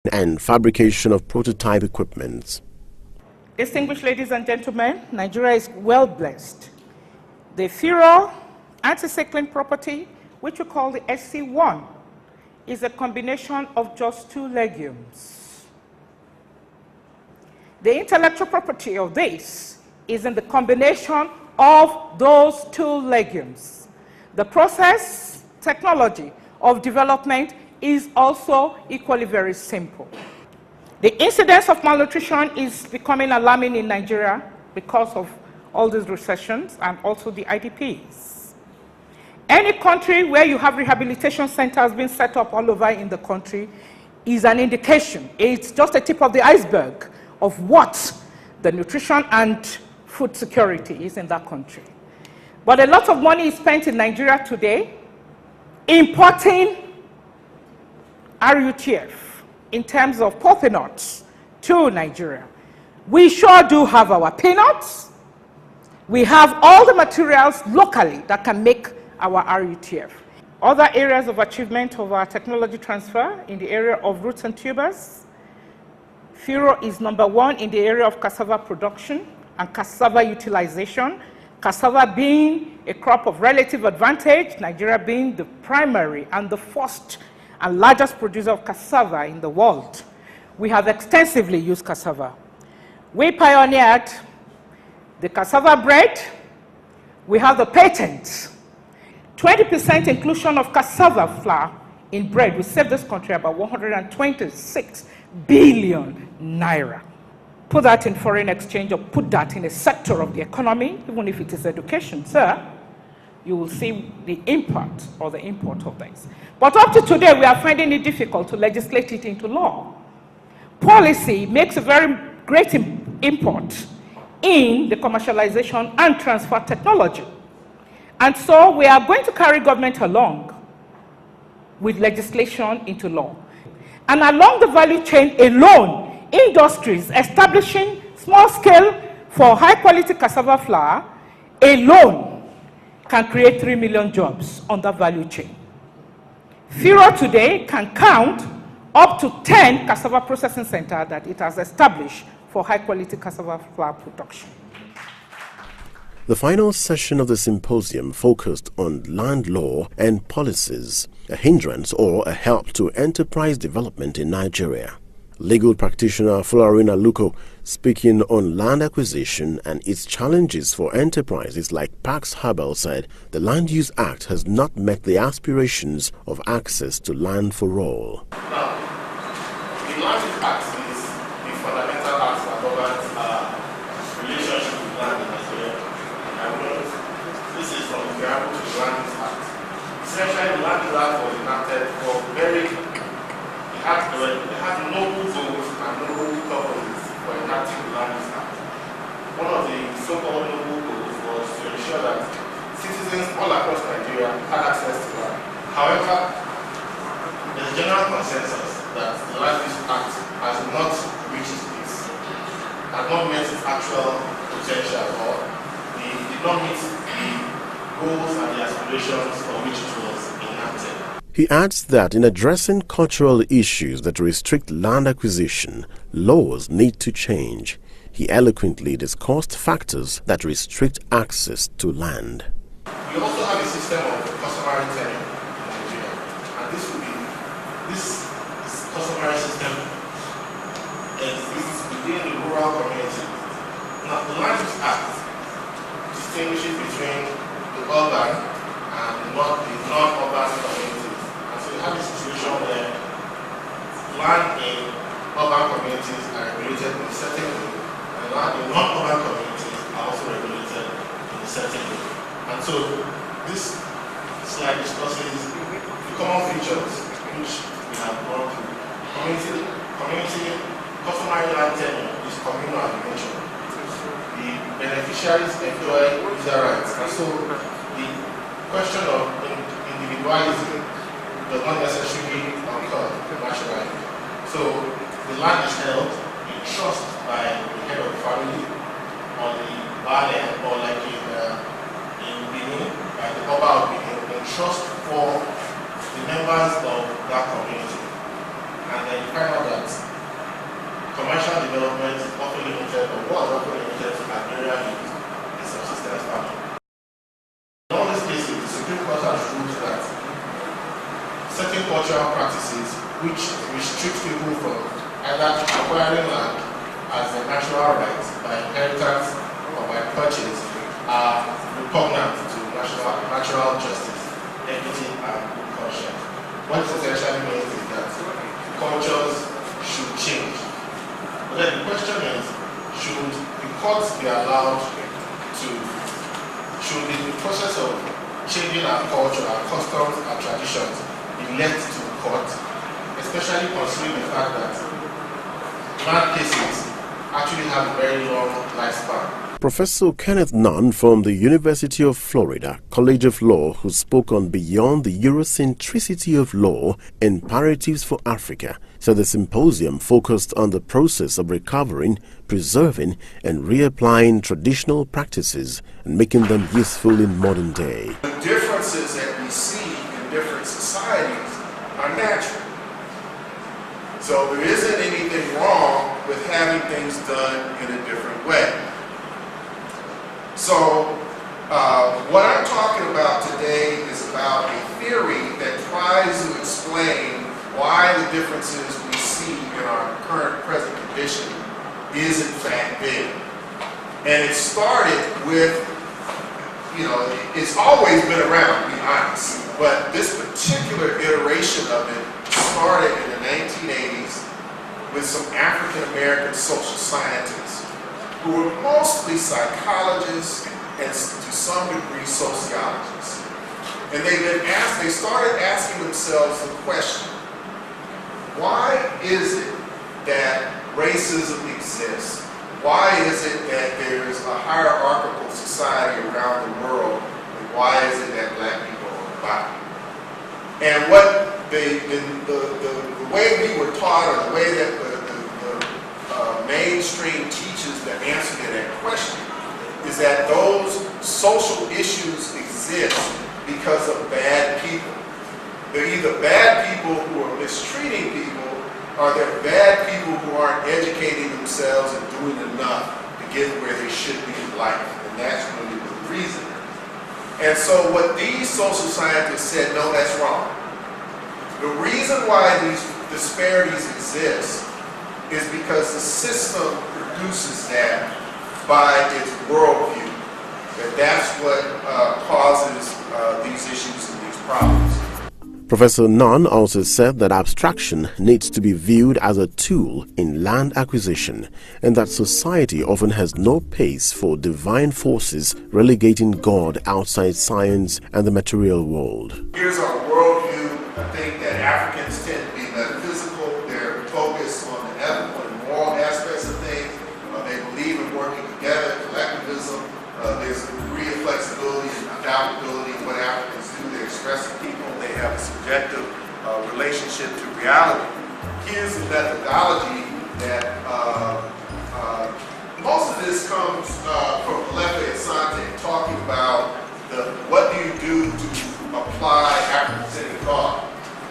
and fabrication of prototype equipment. Distinguished ladies and gentlemen, Nigeria is well blessed. The Firo anti-cycling property, which we call the SC1, is a combination of just two legumes. The intellectual property of this is in the combination of those two legumes. The process technology of development is also equally very simple. The incidence of malnutrition is becoming alarming in Nigeria because of all these recessions and also the IDPs. Any country where you have rehabilitation centers being set up all over in the country is an indication. It's just a tip of the iceberg of what the nutrition and food security is in that country. But a lot of money is spent in Nigeria today importing RUTF in terms of pulp peanuts to Nigeria. We sure do have our peanuts. We have all the materials locally that can make our RUTF. Other areas of achievement of our technology transfer in the area of roots and tubers. Firo is #1 in the area of cassava production and cassava utilization. Cassava being a crop of relative advantage, Nigeria being the primary and the first and largest producer of cassava in the world. We have extensively used cassava. We pioneered the cassava bread. We have the patent. 20% inclusion of cassava flour in bread will save this country about 126 billion naira. Put that in foreign exchange or put that in a sector of the economy, even if it is education, sir, you will see the impact or the import of this. But up to today, we are finding it difficult to legislate it into law. Policy makes a very great import in the commercialization and transfer technology. And so we are going to carry government along with legislation into law. And along the value chain alone, industries establishing small scale for high quality cassava flour alone can create 3 million jobs on that value chain. Firo today can count up to 10 cassava processing centers that it has established for high quality cassava flour production. The final session of the symposium focused on land law and policies, a hindrance or a help to enterprise development in Nigeria. Legal practitioner Florina Luko, speaking on land acquisition and its challenges for enterprises like Pax Herbal, said the Land Use Act has not met the aspirations of access to land for all. Now, the Land Use Act is the fundamental act that governs relationship with land in Nigeria. And this is from the preamble to the Land Use Act. Essentially, the Land Use Act was enacted for it has noble goals and noble purposes for enacting the Land Use Act. One of the so-called noble goals was to ensure that citizens all across Nigeria had access to land. However, there is a general consensus that the Land Use Act has not reached this, has not met its actual potential, or did not meet the goals and the aspirations for which it was enacted. He adds that in addressing cultural issues that restrict land acquisition, laws need to change. He eloquently discussed factors that restrict access to land. We also have a system of customary tenure in Nigeria, and this customary system exists within the rural community. Now, the Land Use Act distinguishes between the urban and the non-urban communities. We have a situation where land in urban communities are regulated in a certain way, and land in non-urban communities are also regulated in a certain way. And so this slide discusses the common features which we have gone through. Community customary land tenure is communal as mentioned. The beneficiaries enjoy user rights, and so the question of individualism does not necessarily occur naturally. So the land is held in trust by the head of the family or the Bale, or like in Benin, by the Oba of Benin, in trust for the members of that community. and then you find out that commercial development is often limited, or was often limited to agrarian needs and subsistence farming. In all these cases, the Supreme Court has ruled that certain cultural practices which restrict people from either acquiring land as a natural right by inheritance or by purchase are repugnant to natural justice, equity, and good conscience. What it essentially means is that cultures should change. But then the question is, should the courts be allowed to, should the process of changing our culture, our customs, our traditions be left to the court, especially considering the fact that land cases actually have a very long lifespan. Professor Kenneth Nunn from the University of Florida College of Law, who spoke on Beyond the Eurocentricity of Law, Imperatives for Africa, said the symposium focused on the process of recovering, preserving, and reapplying traditional practices and making them useful in modern day. The differences that we see in different societies are natural. So there isn't anything wrong with having things done in a different way. So what I'm talking about today is about a theory that tries to explain why the differences we see in our current present condition is in fact there. And it started with, it's always been around, to be honest, but this particular iteration of it started in the 1980s with some African American social scientists who were mostly psychologists and to some degree sociologists. And they started asking themselves the question, why is it that racism exists? Why is it that there's a hierarchical society around the world? And why is it that black people are the bottom? And what the way we were taught, or the way that the mainstream teaches the answer to that question, is that those social issues exist because of bad people. They're either bad people who are mistreating people, or they're bad people who aren't educating themselves and doing enough to get where they should be in life. And that's really the reason. And so what these social scientists said, no, that's wrong. The reason why these disparities exist is because the system produces that by its worldview. That's what causes these issues and these problems. Professor Nunn also said that abstraction needs to be viewed as a tool in land acquisition, and that society often has no pace for divine forces relegating God outside science and the material world. Here's our worldview. I think that Africans tend to be metaphysical. They're focused on the ethical and moral aspects of things. They believe in working together, collectivism. There's a degree of flexibility and adaptability in what Africans do. They're expressive people. They have a subjective relationship to reality. Here's the methodology that most of this comes from Alepe and Sante, talking about what do you do to apply African-centered thought.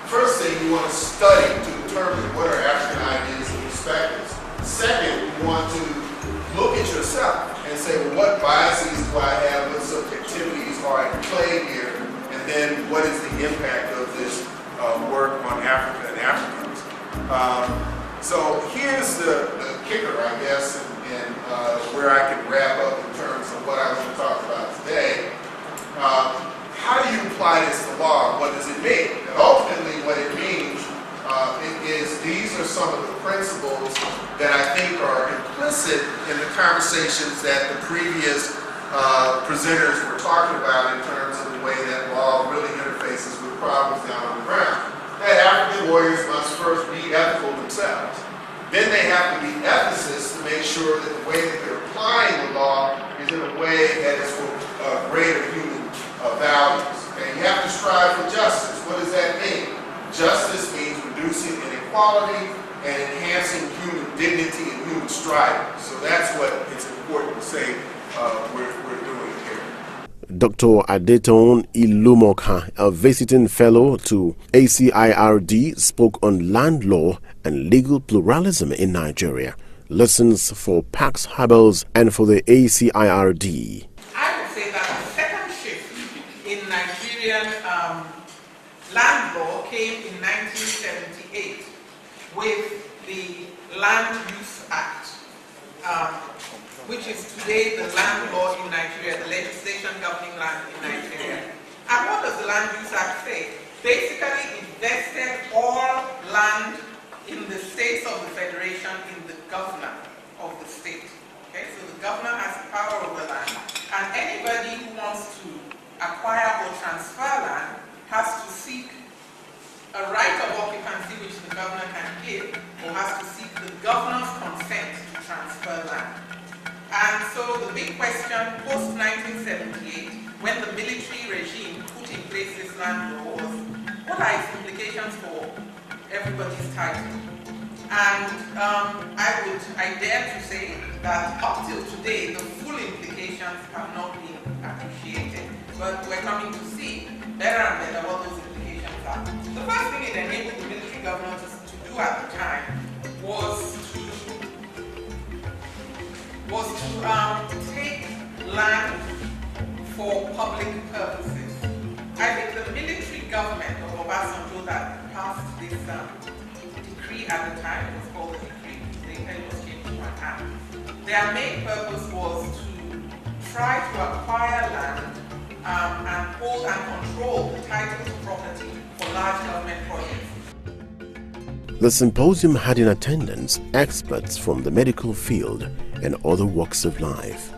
First thing, you want to study to determine what are African ideas and perspectives. Second, you want to look at yourself and say, well, what biases do I have? What subjectivities are at play here? And then what is the impact of this work on Africa and Africans? So here's the kicker, I guess, and where I can wrap up in terms of what I want to talk about today. How do you apply this to law? What does it mean? And ultimately what it means is these are some of the principles that I think are implicit in the conversations that the previous presenters were talking about in terms of the way that law really interfaces with problems down on the ground. That African lawyers must first be ethical themselves. Then they have to be ethicists to make sure that the way that they're applying the law is in a way that is for greater human values. Okay? You have to strive for justice. What does that mean? Justice means reducing inequality and enhancing human dignity and human striving. So that's what it's important to say we're doing here. Dr. Adeton Ilumoka, a visiting fellow to ACIRD, spoke on land law and legal pluralism in Nigeria. Lessons for Pax Habels and for the ACIRD. I would say that the second shift in Nigerian land law came in 1978 with the Land Use Act, which is today the land law in Nigeria, the legislation governing land in Nigeria. And what does the Land Use Act say? Basically, it vested all land in the states of the Federation in the governor of the state. Okay, so the governor has power over land, and anybody who wants to acquire or transfer land has to seek a right of occupancy which the governor can give, or has to seek the governor's consent to transfer land. And so the big question post-1978, when the military regime put in place this land law, was what are its implications for everybody's title? And I dare to say that up till today, the full implications have not been appreciated. But we're coming to see better and better what those implications are. The first thing it enabled the military government to do at the time was to take land for public purposes. I think the military government of Obasanjo that passed this decree at the time, it was called the decree, later it was changed to an act. Their main purpose was to try to acquire land and hold and control the title to property for large government projects. The symposium had in attendance experts from the medical field and other walks of life.